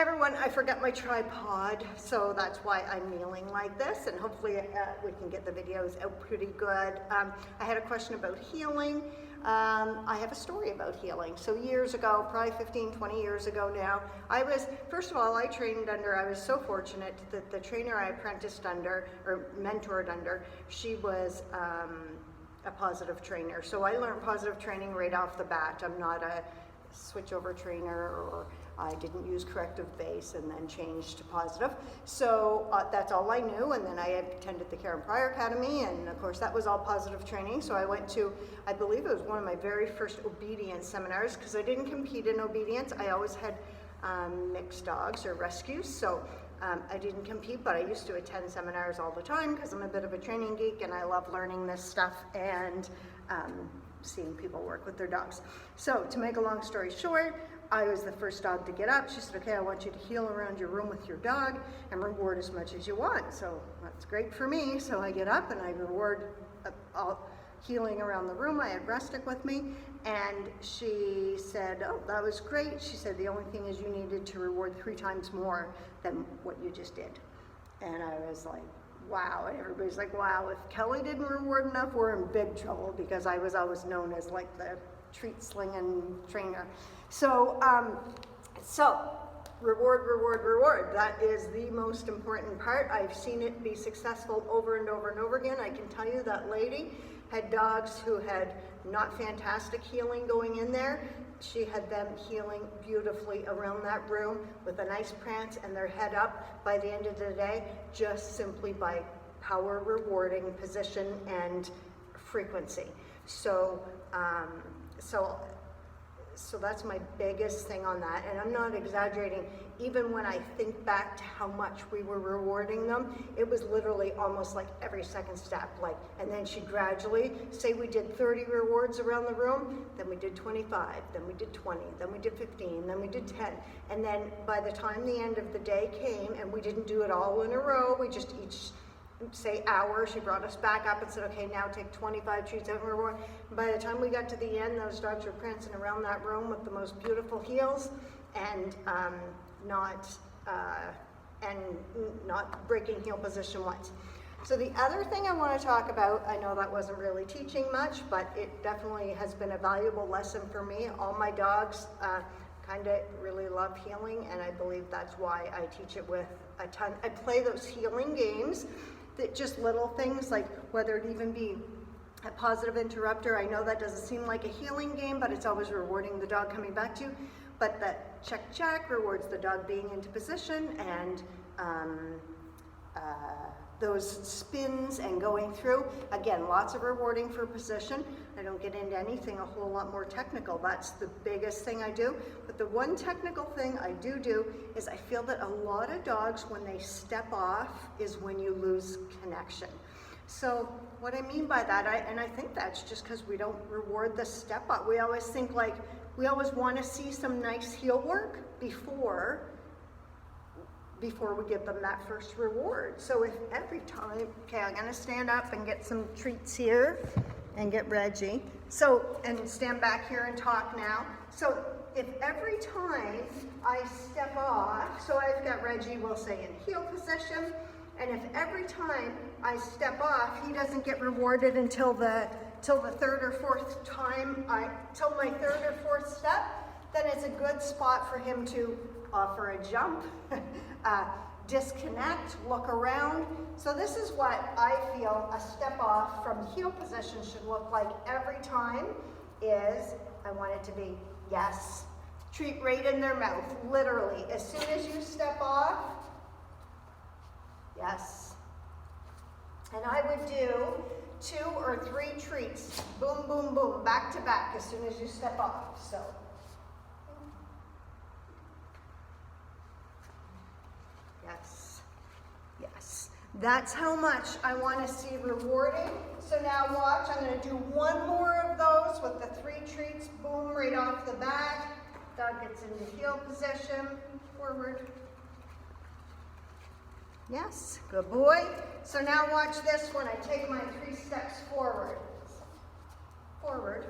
Hi everyone, I forgot my tripod, so that's why I'm kneeling like this, and hopefully we can get the videos out pretty good. I had a question about healing. I have a story about healing. So years ago, probably 15, 20 years ago now, first of all, I was so fortunate that the trainer I apprenticed under, or mentored under, she was a positive trainer. So I learned positive training right off the bat. I'm not a switchover trainer, or I didn't use corrective base and then changed to positive. So that's all I knew, and then I attended the Care and Prior Academy, and of course that was all positive training. So I went to, I believe it was one of my very first obedience seminars, because I didn't compete in obedience. I always had mixed dogs or rescues, so I didn't compete, but I used to attend seminars all the time because I'm a bit of a training geek and I love learning this stuff and seeing people work with their dogs. So to make a long story short, I was the first dog to get up. She said, okay, I want you to heal around your room with your dog and reward as much as you want. So that's great for me. So I get up and I reward healing around the room. I had Rustic with me, and she said, oh, that was great. She said, the only thing is you needed to reward 3 times more than what you just did. And I was like, wow. And everybody's like, wow, if Kelly didn't reward enough, we're in big trouble, because I was always known as like the treat slinging trainer. So, reward, reward, reward. That is the most important part. I've seen it be successful over and over and over again. I can tell you that lady had dogs who had not fantastic healing going in there. She had them healing beautifully around that room with a nice prance and their head up by the end of the day, just simply by power rewarding position and frequency. So that's my biggest thing on that, and I'm not exaggerating. Even when I think back to how much we were rewarding them, it was literally almost like every second step. And then she gradually, say we did 30 rewards around the room, then we did 25, then we did 20, then we did 15, then we did 10. And then by the time the end of the day came, and we didn't do it all in a row, we just each say hour, she brought us back up and said, okay, now take 25 treats out and reward. By the time we got to the end, those dogs were prancing around that room with the most beautiful heels, and not breaking heel position once. So the other thing I want to talk about, I know that wasn't really teaching much, but it definitely has been a valuable lesson for me. All my dogs kind of really love healing, and I believe that's why I teach it with a ton. I play those healing games, that just little things, like whether it even be a positive interrupter. I know that doesn't seem like a healing game, but it's always rewarding the dog coming back to you. But that check rewards the dog being into position, and those spins and going through. Again, lots of rewarding for position. I don't get into anything a whole lot more technical. That's the biggest thing I do. But the one technical thing I do is I feel that a lot of dogs, when they step off, is when you lose connection. So what I mean by that, and I think that's just because we don't reward the step up. We always think we always want to see some nice heel work before we give them that first reward. So if every time, okay, I'm gonna stand up and get some treats here and get Reggie. So, and stand back here and talk now. So if every time I step off, so I've got Reggie, we'll say in heel position, and if every time I step off, he doesn't get rewarded until the third or fourth time, till my third or fourth step, then it's a good spot for him to offer a jump, disconnect, look around. So this is what I feel a step off from heel position should look like every time is, I want it to be, yes, treat right in their mouth, literally. As soon as you step off, yes. And I would do 2 or 3 treats, boom, boom, boom, back to back as soon as you step off. So. Yes, yes. That's how much I want to see rewarding. So now watch, I'm going to do 1 more of those with the 3 treats, boom, right off the bat. Dog gets into heel position, forward. Yes, good boy. So now watch this when I take my 3 steps forward. Forward.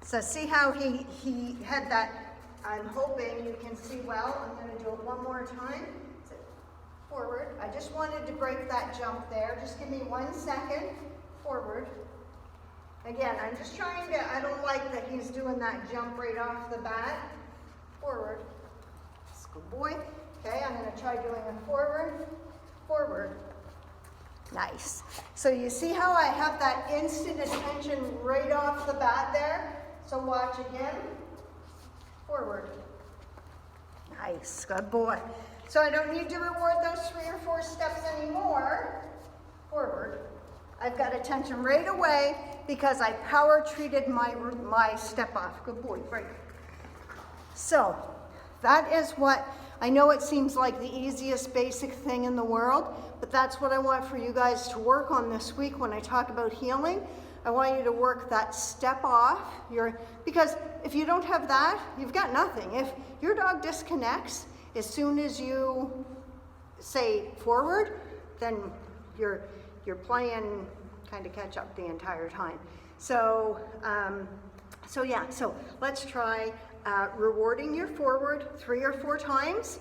So see how he had that I'm hoping you can see well. I'm going to do it one more time. Forward. I just wanted to break that jump there. Just give me 1 second. Forward. Again, I'm just trying to, I don't like that he's doing that jump right off the bat. Forward. That's a good boy. Okay, I'm going to try doing a forward, forward. Nice. So you see how I have that instant attention right off the bat there? So watch again. Forward. Nice, good boy. So I don't need to reward those 3 or 4 steps anymore. Forward. I've got attention right away because I power treated my step off. Good boy, great. So that is what, I know it seems like the easiest basic thing in the world, but that's what I want for you guys to work on this week when I talk about healing. I want you to work that step off, because if you don't have that, you've got nothing. If your dog disconnects as soon as you say forward, then you're playing kind of catch up the entire time. So, so let's try rewarding your forward 3 or 4 times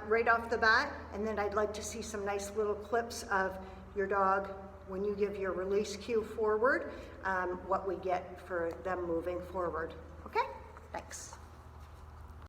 right off the bat, and then I'd like to see some nice little clips of your dog when you give your release cue forward, what we get for them moving forward. Okay? Thanks.